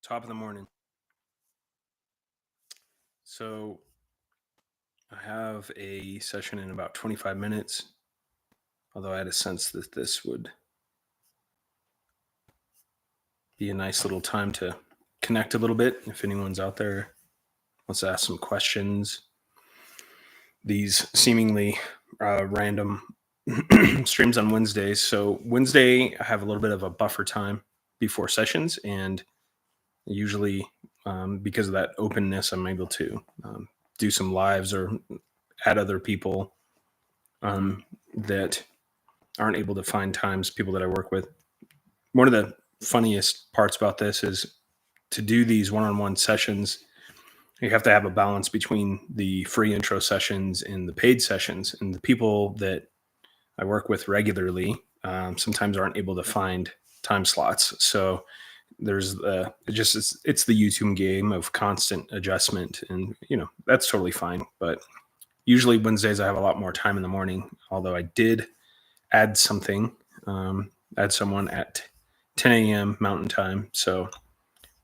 Top of the morning. So I have a session in about 25 minutes, although I had a sense that this would be a nice little time to connect a little bit. If anyone's out there wants to ask some questions, these seemingly random streams on Wednesdays. So Wednesday, I have a little bit of a buffer time before sessions, and usually because of that openness, I'm able to do some lives or add other people that aren't able to find times, people that I work with. One of the funniest parts about this is to do these one-on-one sessions, you have to have a balance between the free intro sessions and the paid sessions. And the people that I work with regularly sometimes aren't able to find time slots. So there's it's the YouTube game of constant adjustment, and that's totally fine. But usually Wednesdays I have a lot more time in the morning, although I did add someone at 10 a.m. Mountain Time. So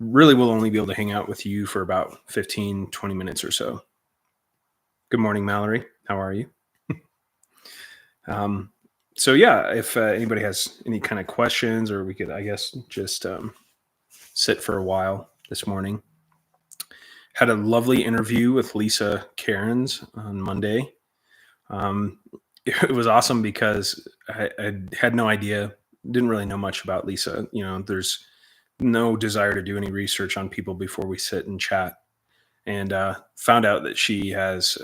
really we'll only be able to hang out with you for about 15, 20 minutes or so. Good morning, Mallory. How are you? So yeah, if anybody has any kind of questions, or we could, I guess, just sit for a while this morning. Had a lovely interview with Lisa Cairns on Monday. It was awesome because I had no idea, didn't really know much about Lisa. There's no desire to do any research on people before we sit and chat, and found out that she has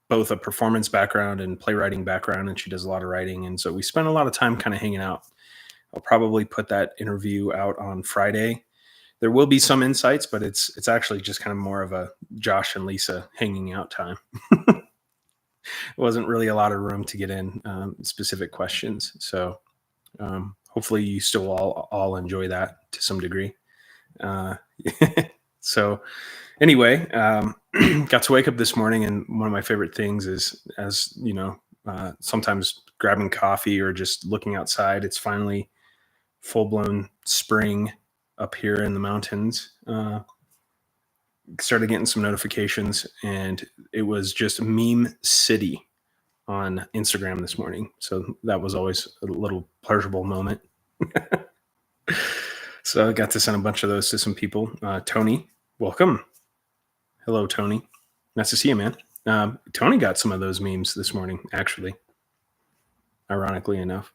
both a performance background and playwriting background, and she does a lot of writing. And so we spent a lot of time kind of hanging out. I'll probably put that interview out on Friday. There will be some insights, but it's actually just kind of more of a Josh and Lisa hanging out time. It wasn't really a lot of room to get in specific questions. So hopefully you still all enjoy that to some degree. So anyway, got to wake up this morning, and one of my favorite things is, as you know, sometimes grabbing coffee or just looking outside. It's finally full-blown spring up here in the mountains. Started getting some notifications, and it was just Meme City on Instagram this morning. So that was always a little pleasurable moment. So I got to send a bunch of those to some people. Tony, welcome. Hello, Tony. Nice to see you, man. Tony got some of those memes this morning, actually, ironically enough.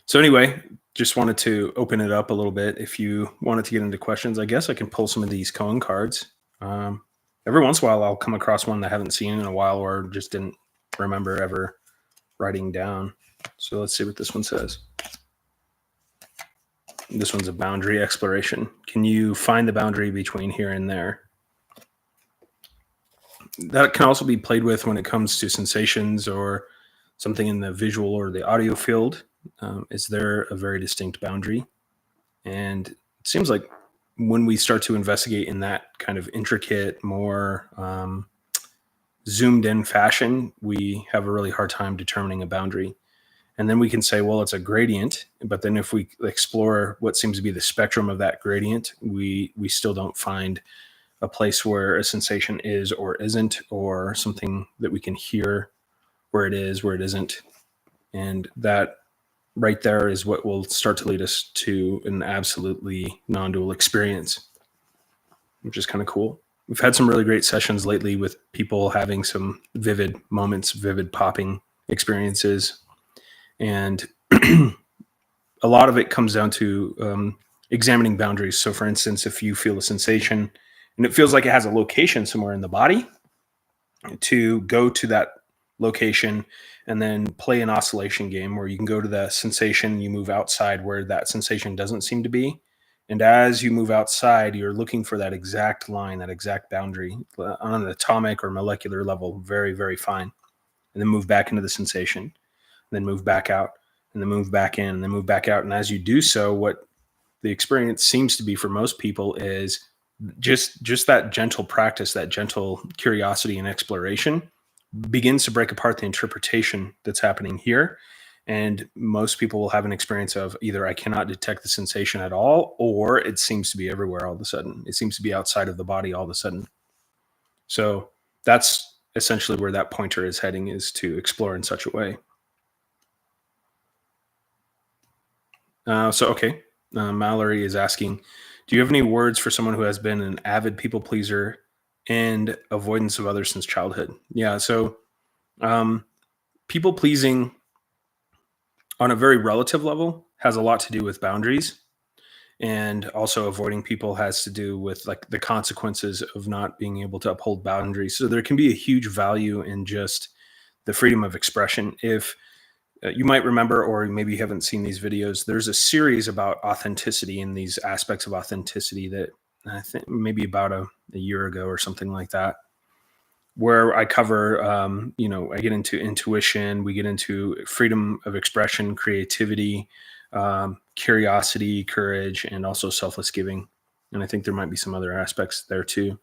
So anyway, just wanted to open it up a little bit. If you wanted to get into questions, I guess I can pull some of these Cohen cards. Every once in a while, I'll come across one that I haven't seen in a while, or just didn't remember ever writing down. So let's see what this one says. This one's a boundary exploration. Can you find the boundary between here and there? That can also be played with when it comes to sensations or something in the visual or the audio field. Is there a very distinct boundary? And it seems like when we start to investigate in that kind of intricate, more zoomed in fashion, we have a really hard time determining a boundary. And then we can say, well, it's a gradient. But then if we explore what seems to be the spectrum of that gradient, we still don't find a place where a sensation is or isn't, or something that we can hear where it is, where it isn't. And that right there is what will start to lead us to an absolutely non-dual experience, which is kind of cool. We've had some really great sessions lately with people having some vivid moments, vivid popping experiences. And a lot of it comes down to examining boundaries. So for instance, if you feel a sensation and it feels like it has a location somewhere in the body, to go to that location and then play an oscillation game where you can go to the sensation, you move outside where that sensation doesn't seem to be. And as you move outside, you're looking for that exact line, that exact boundary on an atomic or molecular level, very, very fine. And then move back into the sensation, and then move back out, and then move back in, and then move back out. And as you do so, what the experience seems to be for most people is just that gentle practice, that gentle curiosity and exploration begins to break apart the interpretation that's happening here. And most people will have an experience of either I cannot detect the sensation at all, or it seems to be everywhere all of a sudden. It seems to be outside of the body all of a sudden. So that's essentially where that pointer is heading, is to explore in such a way. Mallory is asking, do you have any words for someone who has been an avid people pleaser and avoidance of others since childhood? Yeah, so people pleasing on a very relative level has a lot to do with boundaries, and also avoiding people has to do with like the consequences of not being able to uphold boundaries. So there can be a huge value in just the freedom of expression. If you might remember, or maybe you haven't seen these videos, there's a series about authenticity and these aspects of authenticity that I think maybe about a year ago or something like that, where I cover, I get into intuition, we get into freedom of expression, creativity, curiosity, courage, and also selfless giving. And I think there might be some other aspects there too.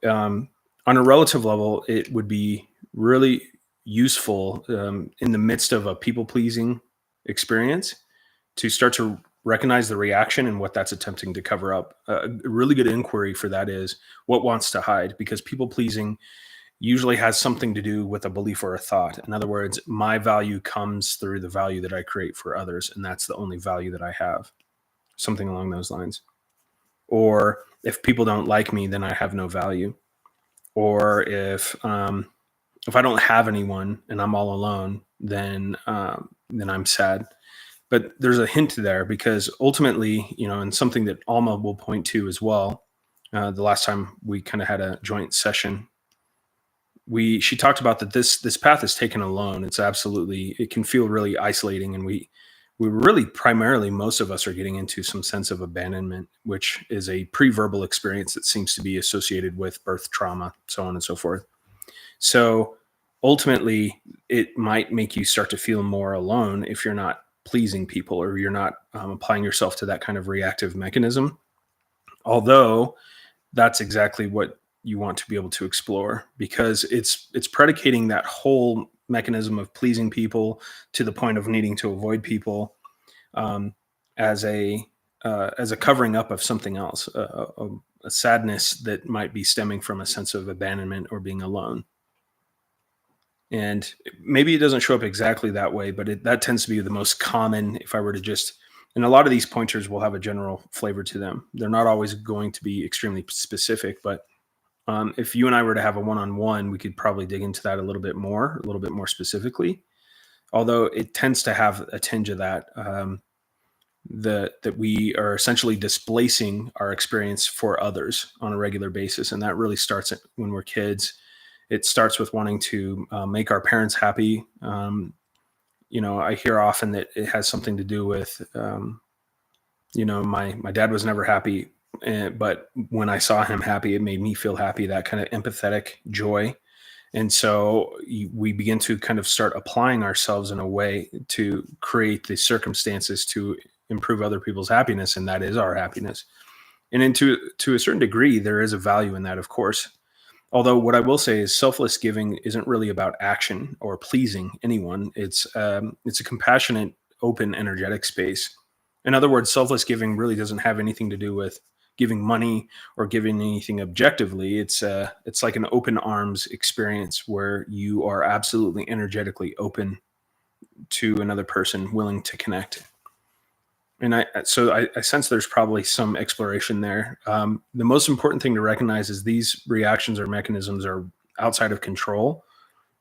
On a relative level, it would be really useful in the midst of a people-pleasing experience to start to recognize the reaction and what that's attempting to cover up. A really good inquiry for that is what wants to hide, because people-pleasing usually has something to do with a belief or a thought. In other words, my value comes through the value that I create for others, and that's the only value that I have, something along those lines. Or if people don't like me, then I have no value. Or if I don't have anyone and I'm all alone, then I'm sad. But there's a hint there, because ultimately, and something that Alma will point to as well, the last time we kind of had a joint session, she talked about that this path is taken alone. It can feel really isolating, and we really primarily, most of us are getting into some sense of abandonment, which is a pre-verbal experience that seems to be associated with birth trauma, so on and so forth. So ultimately, it might make you start to feel more alone if you're not pleasing people, or you're not applying yourself to that kind of reactive mechanism. Although that's exactly what you want to be able to explore, because it's predicating that whole mechanism of pleasing people to the point of needing to avoid people as a covering up of something else, a sadness that might be stemming from a sense of abandonment or being alone. And maybe it doesn't show up exactly that way, but that tends to be the most common. If I were to and a lot of these pointers will have a general flavor to them. They're not always going to be extremely specific, but if you and I were to have a one-on-one, we could probably dig into that a little bit more specifically. Although it tends to have a tinge of that, that we are essentially displacing our experience for others on a regular basis. And that really starts when we're kids. It starts with wanting to make our parents happy. I hear often that it has something to do with, my dad was never happy, but when I saw him happy, it made me feel happy, that kind of empathetic joy. And so we begin to kind of start applying ourselves in a way to create the circumstances to improve other people's happiness, and that is our happiness. And to a certain degree, there is a value in that, of course. Although what I will say is selfless giving isn't really about action or pleasing anyone. It's a compassionate, open, energetic space. In other words, selfless giving really doesn't have anything to do with giving money or giving anything objectively. It's like an open arms experience where you are absolutely energetically open to another person, willing to connect. And I sense there's probably some exploration there. The most important thing to recognize is these reactions or mechanisms are outside of control,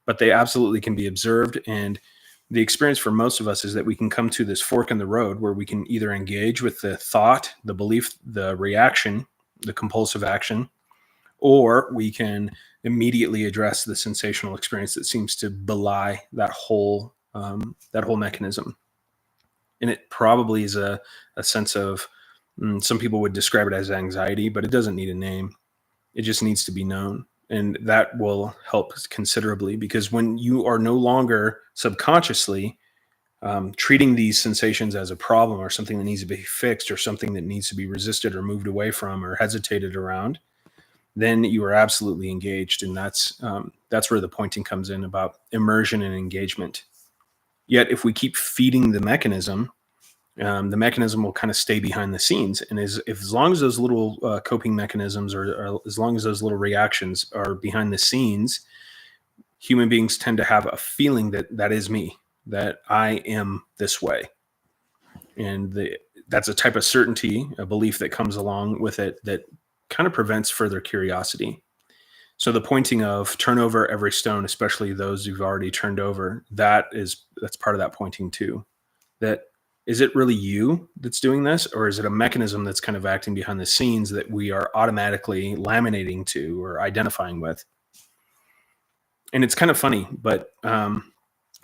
but they absolutely can be observed. And the experience for most of us is that we can come to this fork in the road where we can either engage with the thought, the belief, the reaction, the compulsive action, or we can immediately address the sensational experience that seems to belie that whole mechanism. And it probably is a sense of, some people would describe it as anxiety, but it doesn't need a name. It just needs to be known. And that will help considerably, because when you are no longer subconsciously treating these sensations as a problem or something that needs to be fixed or something that needs to be resisted or moved away from or hesitated around, then you are absolutely engaged. And that's where the pointing comes in about immersion and engagement. Yet if we keep feeding the mechanism will kind of stay behind the scenes. And as long as those little coping mechanisms or as long as those little reactions are behind the scenes, human beings tend to have a feeling that is me, that I am this way. And that's a type of certainty, a belief that comes along with it that kind of prevents further curiosity. So the pointing of turn over every stone, especially those you've already turned over, that's part of that pointing too. That is it really you that's doing this, or is it a mechanism that's kind of acting behind the scenes that we are automatically laminating to or identifying with? And it's kind of funny, but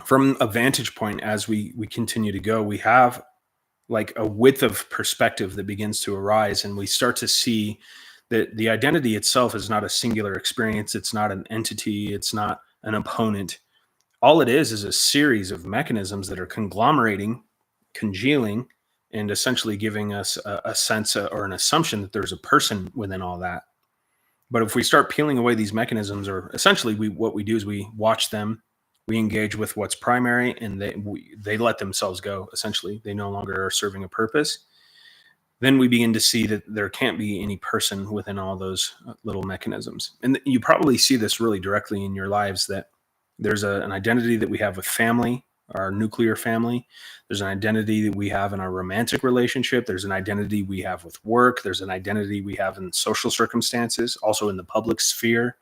from a vantage point, as we continue to go, we have like a width of perspective that begins to arise, and we start to see that the identity itself is not a singular experience. It's not an entity. It's not an opponent. All it is a series of mechanisms that are conglomerating, congealing, and essentially giving us a sense or an assumption that there's a person within all that. But if we start peeling away these mechanisms, or essentially what we do is we watch them, we engage with what's primary, and they let themselves go. Essentially, they no longer are serving a purpose. Then we begin to see that there can't be any person within all those little mechanisms. And you probably see this really directly in your lives, that there's an identity that we have with family, our nuclear family. There's an identity that we have in our romantic relationship. There's an identity we have with work. There's an identity we have in social circumstances, also in the public sphere.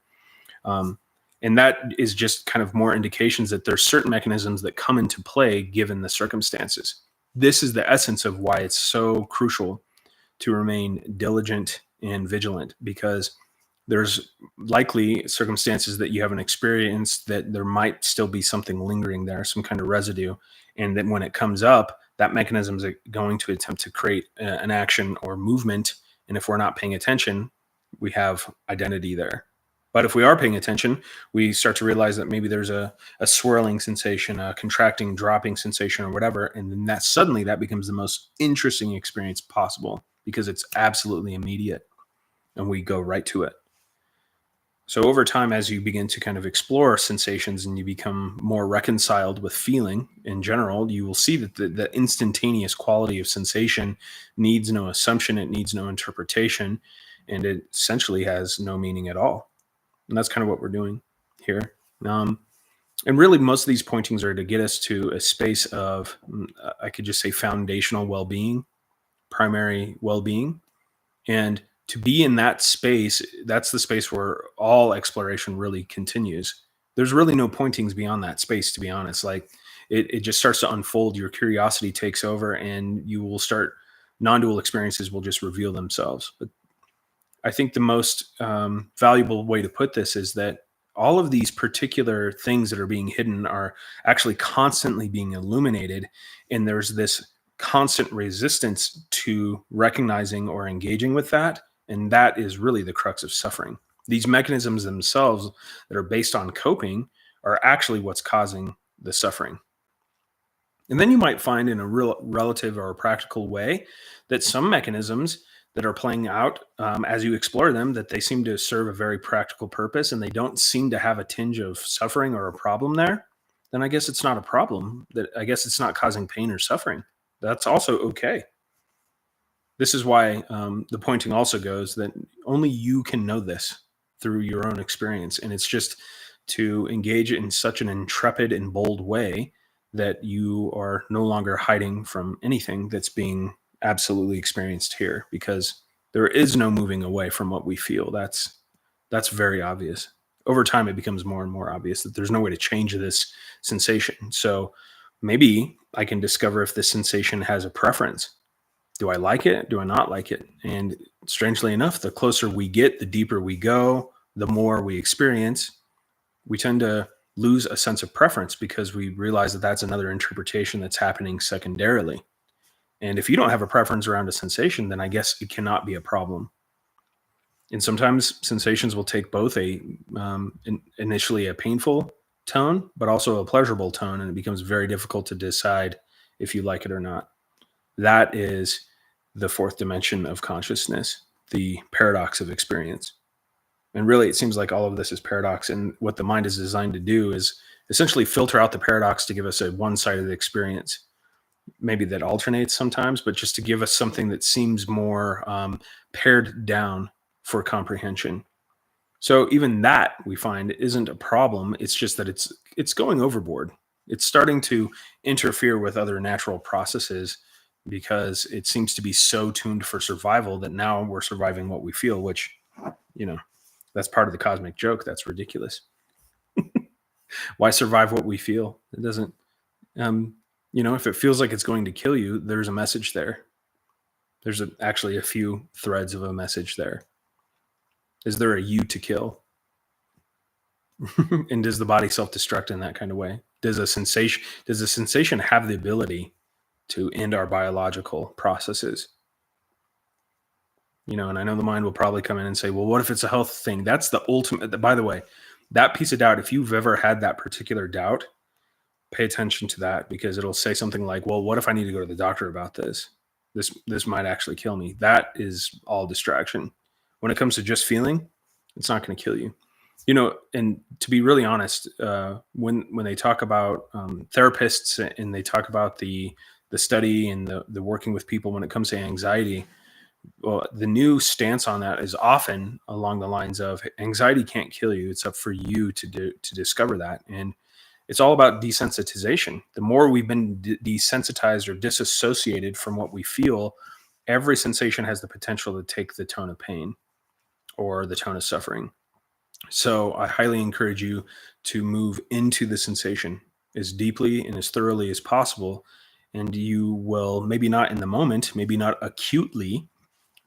And that is just kind of more indications that there's certain mechanisms that come into play given the circumstances. This is the essence of why it's so crucial to remain diligent and vigilant, because there's likely circumstances that you haven't experienced that there might still be something lingering there, some kind of residue. And then when it comes up, that mechanism is going to attempt to create an action or movement. And if we're not paying attention, we have identity there. But if we are paying attention, we start to realize that maybe there's a swirling sensation, a contracting, dropping sensation, or whatever. And then that becomes the most interesting experience possible, because it's absolutely immediate and we go right to it. So over time, as you begin to kind of explore sensations and you become more reconciled with feeling in general, you will see that the instantaneous quality of sensation needs no assumption, it needs no interpretation, and it essentially has no meaning at all. And that's kind of what we're doing here. And really, most of these pointings are to get us to a space of, I could just say, foundational well-being, primary well-being. And to be in that space, that's the space where all exploration really continues. There's really no pointings beyond that space, to be honest. Like it just starts to unfold. Your curiosity takes over, and you will start, non-dual experiences will just reveal themselves. But I think the most valuable way to put this is that all of these particular things that are being hidden are actually constantly being illuminated. And there's this constant resistance to recognizing or engaging with that. And that is really the crux of suffering. These mechanisms themselves that are based on coping are actually what's causing the suffering. And then you might find in a real relative or a practical way that some mechanisms that are playing out as you explore them, that they seem to serve a very practical purpose and they don't seem to have a tinge of suffering or a problem there, then I guess it's not a problem. I guess it's not causing pain or suffering. That's also okay. This is why the pointing also goes that only you can know this through your own experience. And it's just to engage in such an intrepid and bold way that you are no longer hiding from anything that's being absolutely experienced here, because there is no moving away from what we feel. That's very obvious. Over time, it becomes more and more obvious that there's no way to change this sensation. So maybe I can discover if this sensation has a preference. Do I like it? Do I not like it? And strangely enough, the closer we get, the deeper we go, the more we experience, we tend to lose a sense of preference because we realize that that's another interpretation that's happening secondarily. And if you don't have a preference around a sensation, then I guess it cannot be a problem. And sometimes sensations will take both initially a painful tone, but also a pleasurable tone, and it becomes very difficult to decide if you like it or not. That is the fourth dimension of consciousness, the paradox of experience. And really, it seems like all of this is paradox. And what the mind is designed to do is essentially filter out the paradox to give us a one-sided experience, maybe that alternates sometimes, but just to give us something that seems more pared down for comprehension. So even that we find isn't a problem. It's just that it's going overboard. It's starting to interfere with other natural processes because it seems to be so tuned for survival that now we're surviving what we feel, which, you know, that's part of the cosmic joke. That's ridiculous. Why survive what we feel? It doesn't, if it feels like it's going to kill you, there's a message there. There's actually a few threads of a message there. Is there a you to kill? And does the body self-destruct in that kind of way? Does a sensation have the ability to end our biological processes? And I know the mind will probably come in and say, well, what if it's a health thing? That's the ultimate. By the way, that piece of doubt, if you've ever had that particular doubt, pay attention to that, because it'll say something like, well, what if I need to go to the doctor about this? This might actually kill me. That is all distraction. When it comes to just feeling, it's not going to kill you. And to be really honest, when they talk about therapists and they talk about the study and the working with people when it comes to anxiety, well, the new stance on that is often along the lines of anxiety can't kill you. It's up for you to discover that. And it's all about desensitization. The more we've been desensitized or disassociated from what we feel, every sensation has the potential to take the tone of pain or the tone of suffering. So I highly encourage you to move into the sensation as deeply and as thoroughly as possible. And you will, maybe not in the moment, maybe not acutely,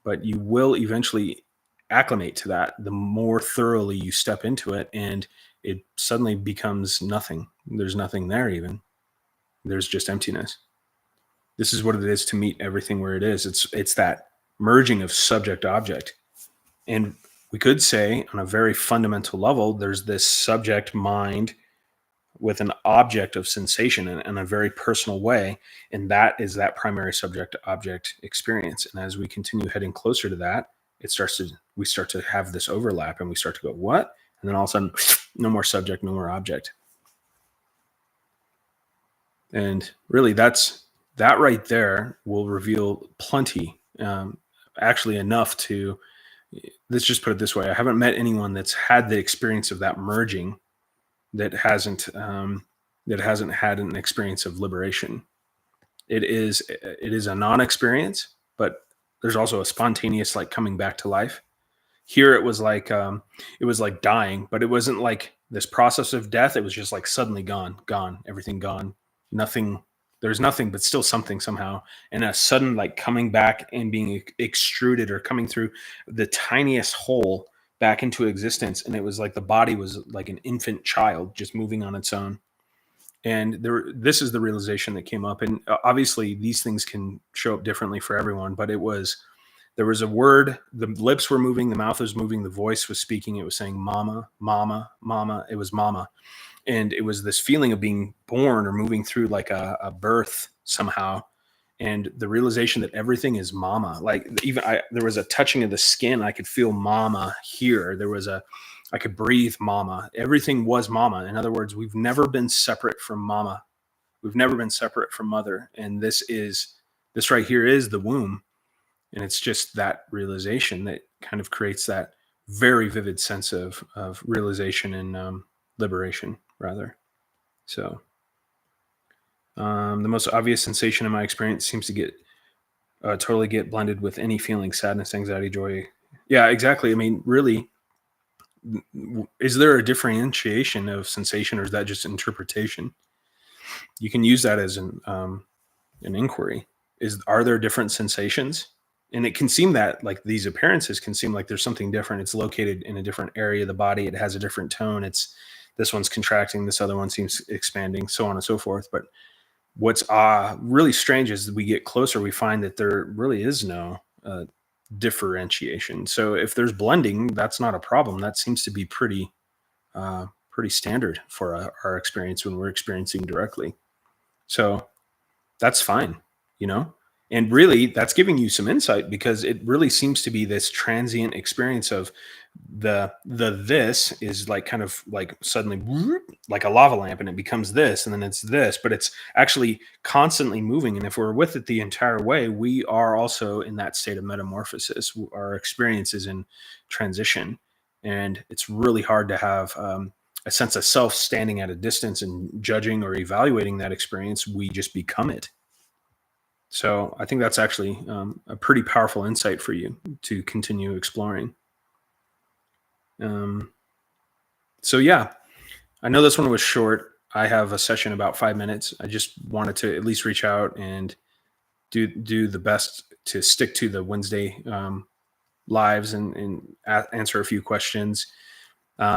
but you will eventually acclimate to that the more thoroughly you step into it, and it suddenly becomes nothing. There's nothing there even. There's just emptiness. This is what it is to meet everything where it is. It's that merging of subject-object. And we could say on a very fundamental level, there's this subject mind with an object of sensation in a very personal way. And that is that primary subject-object experience. And as we continue heading closer to that, we start to have this overlap, and we start to go, what? And then all of a sudden, no more subject, no more object. And really that right there will reveal plenty, actually enough to, let's just put it this way. I haven't met anyone that's had the experience of that merging that hasn't had an experience of liberation. It is a non-experience, but there's also a spontaneous, like, coming back to life. Here it was like dying, but it wasn't like this process of death. It was just like suddenly gone, everything gone, nothing. There's nothing, but still something somehow, and a sudden, like, coming back and being extruded or coming through the tiniest hole back into existence. And it was like the body was like an infant child just moving on its own. And this is the realization that came up. And obviously these things can show up differently for everyone, but there was a word, the lips were moving, the mouth was moving, the voice was speaking. It was saying, mama, mama, mama. It was mama. And it was this feeling of being born or moving through like a birth somehow. And the realization that everything is mama. Like, there was a touching of the skin. I could feel mama here. I could breathe mama. Everything was mama. In other words, we've never been separate from mama. We've never been separate from mother. And this right here is the womb. And it's just that realization that kind of creates that very vivid sense of realization and liberation, rather. So the most obvious sensation in my experience seems to totally get blended with any feeling: sadness, anxiety, joy. Yeah, exactly. I mean, really, is there a differentiation of sensation, or is that just interpretation? You can use that as an inquiry. Are there different sensations? And it can seem that, like, these appearances can seem like there's something different. It's located in a different area of the body. It has a different tone. This one's contracting, this other one seems expanding, so on and so forth. But what's really strange is that we get closer, we find that there really is no differentiation. So if there's blending, that's not a problem. That seems to be pretty standard for our experience when we're experiencing directly. So that's fine, And really, that's giving you some insight, because it really seems to be this transient experience of this is like kind of like suddenly whoop, like a lava lamp, and it becomes this, and then it's this, but it's actually constantly moving. And if we're with it the entire way, we are also in that state of metamorphosis. Our experience is in transition, and it's really hard to have a sense of self standing at a distance and judging or evaluating that experience. We just become it. So I think that's actually a pretty powerful insight for you to continue exploring. So yeah, I know this one was short. I have a session about 5 minutes. I just wanted to at least reach out and do the best to stick to the Wednesday lives and answer a few questions.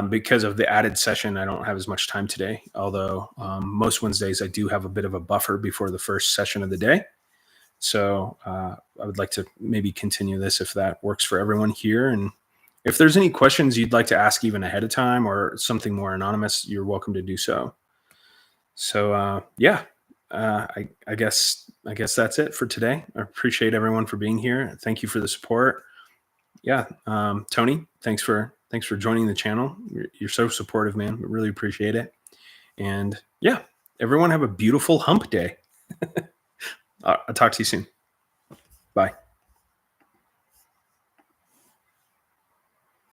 Because of the added session, I don't have as much time today. Although most Wednesdays I do have a bit of a buffer before the first session of the day. So I would like to maybe continue this if that works for everyone here. And if there's any questions you'd like to ask even ahead of time or something more anonymous, you're welcome to do so. So yeah, I guess that's it for today. I appreciate everyone for being here. Thank you for the support. Yeah, Tony, thanks for joining the channel. You're so supportive, man. We really appreciate it. And yeah, everyone have a beautiful hump day. I'll talk to you soon. Bye.